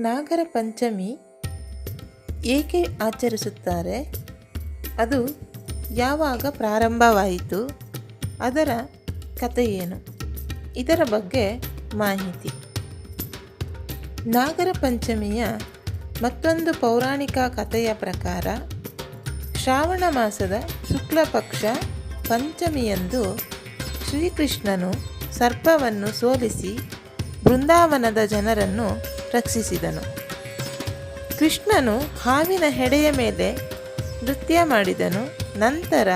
ನಾಗರ ಪಂಚಮಿ ಏಕೆ ಆಚರಿಸುತ್ತಾರೆ? ಅದು ಯಾವಾಗ ಪ್ರಾರಂಭವಾಯಿತು? ಅದರ ಕಥೆ ಏನು? ಇದರ ಬಗ್ಗೆ ಮಾಹಿತಿ. ನಾಗರ ಪಂಚಮಿಯ ಮತ್ತೊಂದು ಪೌರಾಣಿಕ ಕಥೆಯ ಪ್ರಕಾರ ಶ್ರಾವಣ ಮಾಸದ ಶುಕ್ಲ ಪಕ್ಷ ಪಂಚಮಿಯಂದು ಶ್ರೀಕೃಷ್ಣನು ಸರ್ಪವನ್ನು ಸೋಲಿಸಿ ಬೃಂದಾವನದ ಜನರನ್ನು ರಕ್ಷಿಸಿದನು. ಕೃಷ್ಣನು ಹಾವಿನ ಹೆಡೆಯ ಮೇಲೆ ನೃತ್ಯ ಮಾಡಿದನು. ನಂತರ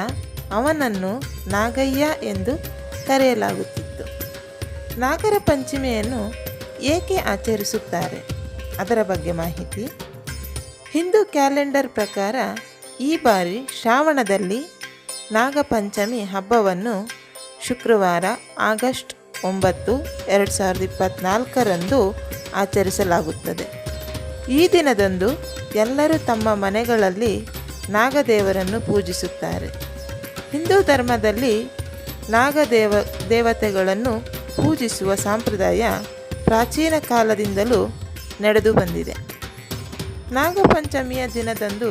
ಅವನನ್ನು ನಾಗಯ್ಯ ಎಂದು ಕರೆಯಲಾಗುತ್ತಿತ್ತು. ನಾಗರ ಪಂಚಮಿಯನ್ನು ಏಕೆ ಆಚರಿಸುತ್ತಾರೆ? ಅದರ ಬಗ್ಗೆ ಮಾಹಿತಿ. ಹಿಂದೂ ಕ್ಯಾಲೆಂಡರ್ ಪ್ರಕಾರ ಈ ಬಾರಿ ಶ್ರಾವಣದಲ್ಲಿ ನಾಗಪಂಚಮಿ ಹಬ್ಬವನ್ನು ಶುಕ್ರವಾರ ಆಗಸ್ಟ್ 9, 2024 ಆಚರಿಸಲಾಗುತ್ತದೆ. ಈ ದಿನದಂದು ಎಲ್ಲರೂ ತಮ್ಮ ಮನೆಗಳಲ್ಲಿ ನಾಗದೇವರನ್ನು ಪೂಜಿಸುತ್ತಾರೆ. ಹಿಂದೂ ಧರ್ಮದಲ್ಲಿ ದೇವತೆಗಳನ್ನು ಪೂಜಿಸುವ ಸಂಪ್ರದಾಯ ಪ್ರಾಚೀನ ಕಾಲದಿಂದಲೂ ನಡೆದು ಬಂದಿದೆ. ನಾಗಪಂಚಮಿಯ ದಿನದಂದು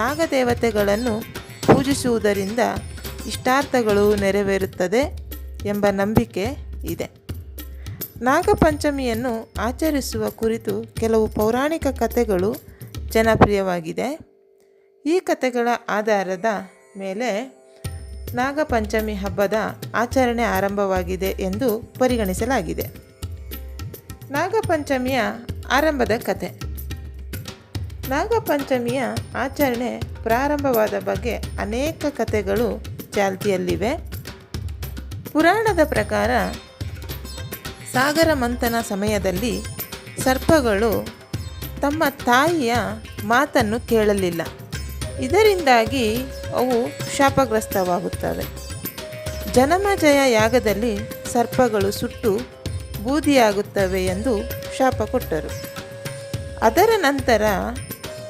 ನಾಗದೇವತೆಗಳನ್ನು ಪೂಜಿಸುವುದರಿಂದ ಇಷ್ಟಾರ್ಥಗಳು ನೆರವೇರುತ್ತದೆ ಎಂಬ ನಂಬಿಕೆ ಇದೆ. ನಾಗಪಂಚಮಿಯನ್ನು ಆಚರಿಸುವ ಕುರಿತು ಕೆಲವು ಪೌರಾಣಿಕ ಕಥೆಗಳು ಜನಪ್ರಿಯವಾಗಿದೆ. ಈ ಕಥೆಗಳ ಆಧಾರದ ಮೇಲೆ ನಾಗಪಂಚಮಿ ಹಬ್ಬದ ಆಚರಣೆ ಆರಂಭವಾಗಿದೆ ಎಂದು ಪರಿಗಣಿಸಲಾಗಿದೆ. ನಾಗಪಂಚಮಿಯ ಆರಂಭದ ಕಥೆ. ನಾಗಪಂಚಮಿಯ ಆಚರಣೆ ಪ್ರಾರಂಭವಾದ ಬಗ್ಗೆ ಅನೇಕ ಕಥೆಗಳು ಚಾಲ್ತಿಯಲ್ಲಿವೆ. ಪುರಾಣದ ಪ್ರಕಾರ ಸಾಗರ ಮಂಥನ ಸಮಯದಲ್ಲಿ ಸರ್ಪಗಳು ತಮ್ಮ ತಾಯಿಯ ಮಾತನ್ನು ಕೇಳಲಿಲ್ಲ. ಇದರಿಂದಾಗಿ ಅವು ಶಾಪಗ್ರಸ್ತವಾಗುತ್ತವೆ. ಜನಮಜಯ ಯಾಗದಲ್ಲಿ ಸರ್ಪಗಳು ಸುಟ್ಟು ಬೂದಿಯಾಗುತ್ತವೆ ಎಂದು ಶಾಪ ಕೊಟ್ಟರು. ಅದರ ನಂತರ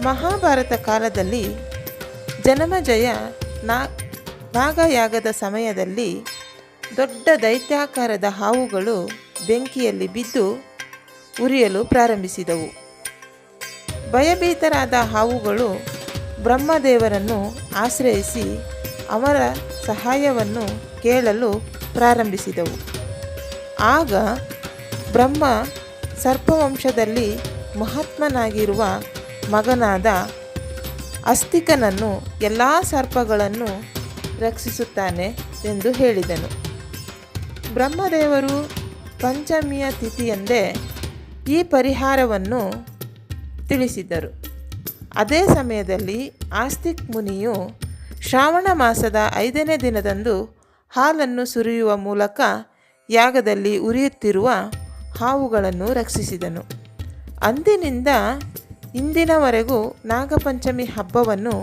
ಮಹಾಭಾರತ ಕಾಲದಲ್ಲಿ ಜನಮಜಯ ನಾಗಯಾಗದ ಸಮಯದಲ್ಲಿ ದೊಡ್ಡ ದೈತ್ಯಾಕಾರದ ಹಾವುಗಳು ಬೆಂಕಿಯಲ್ಲಿ ಬಿದ್ದು ಉರಿಯಲು ಪ್ರಾರಂಭಿಸಿದವು. ಭಯಭೀತರಾದ ಹಾವುಗಳು ಬ್ರಹ್ಮದೇವರನ್ನು ಆಶ್ರಯಿಸಿ ಅವರ ಸಹಾಯವನ್ನು ಕೇಳಲು ಪ್ರಾರಂಭಿಸಿದವು. ಆಗ ಬ್ರಹ್ಮ ಸರ್ಪವಂಶದಲ್ಲಿ ಮಹಾತ್ಮನಾಗಿರುವ ಮಗನಾದ ಅಸ್ತಿಕನನ್ನು ಎಲ್ಲ ಸರ್ಪಗಳನ್ನು ರಕ್ಷಿಸುತ್ತಾನೆ ಎಂದು ಹೇಳಿದನು. ಬ್ರಹ್ಮದೇವರು ಪಂಚಮಿಯ ತಿಥಿಯಂದೇ ಈ ಪರಿಹಾರವನ್ನು ತಿಳಿಸಿದರು. ಅದೇ ಸಮಯದಲ್ಲಿ ಆಸ್ತಿಕ್ ಮುನಿಯು ಶ್ರಾವಣ ಮಾಸದ 5ನೇ ದಿನದಂದು ಹಾಲನ್ನು ಸುರಿಯುವ ಮೂಲಕ ಯಾಗದಲ್ಲಿ ಉರಿಯುತ್ತಿರುವ ಹಾವುಗಳನ್ನು ರಕ್ಷಿಸಿದನು. ಅಂದಿನಿಂದ ಇಂದಿನವರೆಗೂ ನಾಗಪಂಚಮಿ ಹಬ್ಬವನ್ನು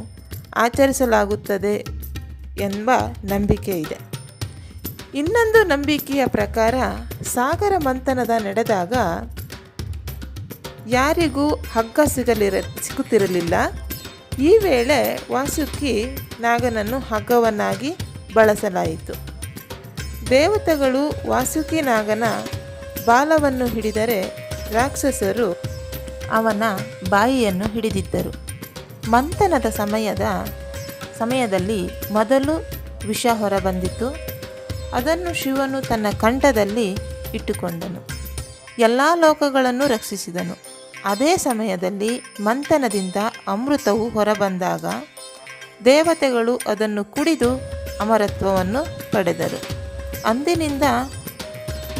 ಆಚರಿಸಲಾಗುತ್ತದೆ ಎಂಬ ನಂಬಿಕೆ ಇದೆ. ಇನ್ನೊಂದು ನಂಬಿಕೆಯ ಪ್ರಕಾರ ಸಾಗರ ಮಂಥನ ನಡೆದಾಗ ಯಾರಿಗೂ ಹಗ್ಗ ಸಿಗುತ್ತಿರಲಿಲ್ಲ. ಈ ವೇಳೆ ವಾಸುಕಿ ನಾಗನನ್ನು ಹಗ್ಗವನ್ನಾಗಿ ಬಳಸಲಾಯಿತು. ದೇವತೆಗಳು ವಾಸುಕಿ ನಾಗನ ಬಾಲವನ್ನು ಹಿಡಿದರೆ ರಾಕ್ಷಸರು ಅವನ ಬಾಯಿಯನ್ನು ಹಿಡಿದಿದ್ದರು. ಮಂಥನದ ಸಮಯದಲ್ಲಿ ಮೊದಲು ವಿಷ ಹೊರಬಂದಿತು. ಅದನ್ನು ಶಿವನು ತನ್ನ ಕಂಠದಲ್ಲಿ ಇಟ್ಟುಕೊಂಡನು. ಎಲ್ಲ ಲೋಕಗಳನ್ನು ರಕ್ಷಿಸಿದನು. ಅದೇ ಸಮಯದಲ್ಲಿ ಮಂಥನದಿಂದ ಅಮೃತವು ಹೊರಬಂದಾಗ ದೇವತೆಗಳು ಅದನ್ನು ಕುಡಿದು ಅಮರತ್ವವನ್ನು ಪಡೆದರು. ಅಂದಿನಿಂದ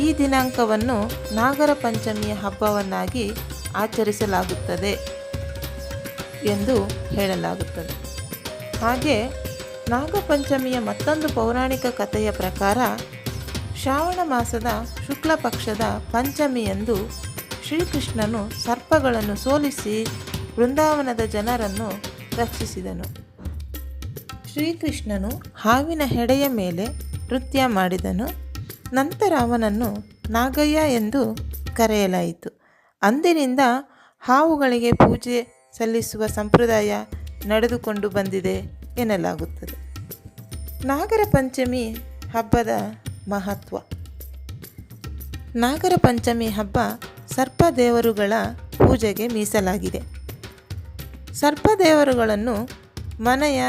ಈ ದಿನಾಂಕವನ್ನು ನಾಗರ ಪಂಚಮಿಯ ಹಬ್ಬವನ್ನಾಗಿ ಆಚರಿಸಲಾಗುತ್ತದೆ ಎಂದು ಹೇಳಲಾಗುತ್ತದೆ. ಹಾಗೆ ನಾಗಪಂಚಮಿಯ ಮತ್ತೊಂದು ಪೌರಾಣಿಕ ಕಥೆಯ ಪ್ರಕಾರ ಶ್ರಾವಣ ಮಾಸದ ಶುಕ್ಲ ಪಕ್ಷದ ಪಂಚಮಿಯಂದು ಶ್ರೀಕೃಷ್ಣನು ಸರ್ಪಗಳನ್ನು ಸೋಲಿಸಿ ಬೃಂದಾವನದ ಜನರನ್ನು ರಕ್ಷಿಸಿದನು. ಶ್ರೀಕೃಷ್ಣನು ಹಾವಿನ ಹೆಡೆಯ ಮೇಲೆ ನೃತ್ಯ ಮಾಡಿದನು. ನಂತರ ಅವನನ್ನು ನಾಗಯ್ಯ ಎಂದು ಕರೆಯಲಾಯಿತು. ಅಂದಿನಿಂದ ಹಾವುಗಳಿಗೆ ಪೂಜೆ ಸಲ್ಲಿಸುವ ಸಂಪ್ರದಾಯ ನಡೆದುಕೊಂಡು ಬಂದಿದೆ ಎನ್ನಲಾಗುತ್ತದೆ. ನಾಗರ ಪಂಚಮಿ ಹಬ್ಬದ ಮಹತ್ವ. ನಾಗರ ಪಂಚಮಿ ಹಬ್ಬ ಸರ್ಪದೇವರುಗಳ ಪೂಜೆಗೆ ಮೀಸಲಾಗಿದೆ. ಸರ್ಪದೇವರುಗಳನ್ನು ಮನೆಯ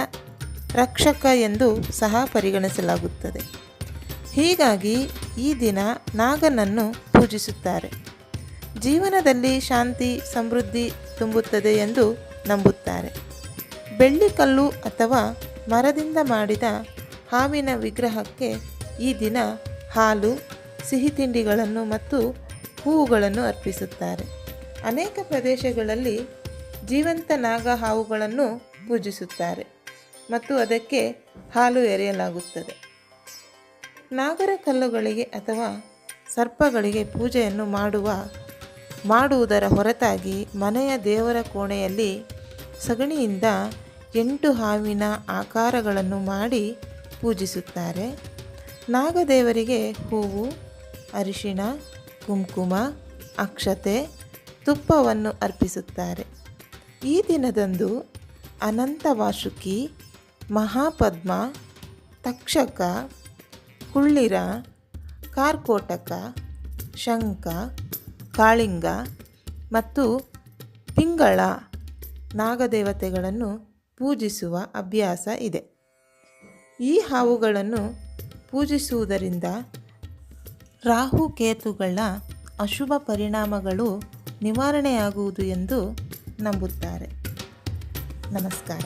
ರಕ್ಷಕ ಎಂದು ಸಹ ಪರಿಗಣಿಸಲಾಗುತ್ತದೆ. ಹೀಗಾಗಿ ಈ ದಿನ ನಾಗನನ್ನು ಪೂಜಿಸುತ್ತಾರೆ. ಜೀವನದಲ್ಲಿ ಶಾಂತಿ ಸಮೃದ್ಧಿ ತುಂಬುತ್ತದೆ ಎಂದು ನಂಬುತ್ತಾರೆ. ಬೆಳ್ಳಿಕಲ್ಲು ಅಥವಾ ಮರದಿಂದ ಮಾಡಿದ ಹಾವಿನ ವಿಗ್ರಹಕ್ಕೆ ಈ ದಿನ ಹಾಲು, ಸಿಹಿ ತಿಂಡಿಗಳನ್ನು ಮತ್ತು ಹೂವುಗಳನ್ನು ಅರ್ಪಿಸುತ್ತಾರೆ. ಅನೇಕ ಪ್ರದೇಶಗಳಲ್ಲಿ ಜೀವಂತ ನಾಗ ಹಾವುಗಳನ್ನು ಪೂಜಿಸುತ್ತಾರೆ ಮತ್ತು ಅದಕ್ಕೆ ಹಾಲು ಎರೆಯಲಾಗುತ್ತದೆ. ನಾಗರ ಕಲ್ಲುಗಳಿಗೆ ಅಥವಾ ಸರ್ಪಗಳಿಗೆ ಪೂಜೆಯನ್ನು ಮಾಡುವುದರ ಹೊರತಾಗಿ ಮನೆಯ ದೇವರ ಕೋಣೆಯಲ್ಲಿ ಸಗಣಿಯಿಂದ 8 ಹಾವಿನ ಆಕಾರಗಳನ್ನು ಮಾಡಿ ಪೂಜಿಸುತ್ತಾರೆ. ನಾಗದೇವರಿಗೆ ಹೂವು, ಅರಿಶಿಣ, ಕುಂಕುಮ, ಅಕ್ಷತೆ, ತುಪ್ಪವನ್ನು ಅರ್ಪಿಸುತ್ತಾರೆ. ಈ ದಿನದಂದು ಅನಂತ ವಾಸುಕಿ, ಮಹಾಪದ್ಮ, ತಕ್ಷಕ, ಕುಳ್ಳಿರ, ಕಾರ್ಕೋಟಕ, ಶಂಖ, ಕಾಳಿಂಗ ಮತ್ತು ಪಿಂಗಳ ನಾಗದೇವತೆಗಳನ್ನು ಪೂಜಿಸುವ ಅಭ್ಯಾಸ ಇದೆ. ಈ ಹಾವುಗಳನ್ನು ಪೂಜಿಸುವುದರಿಂದ ರಾಹುಕೇತುಗಳ ಅಶುಭ ಪರಿಣಾಮಗಳು ನಿವಾರಣೆಯಾಗುವುದು ಎಂದು ನಂಬುತ್ತಾರೆ. ನಮಸ್ಕಾರ.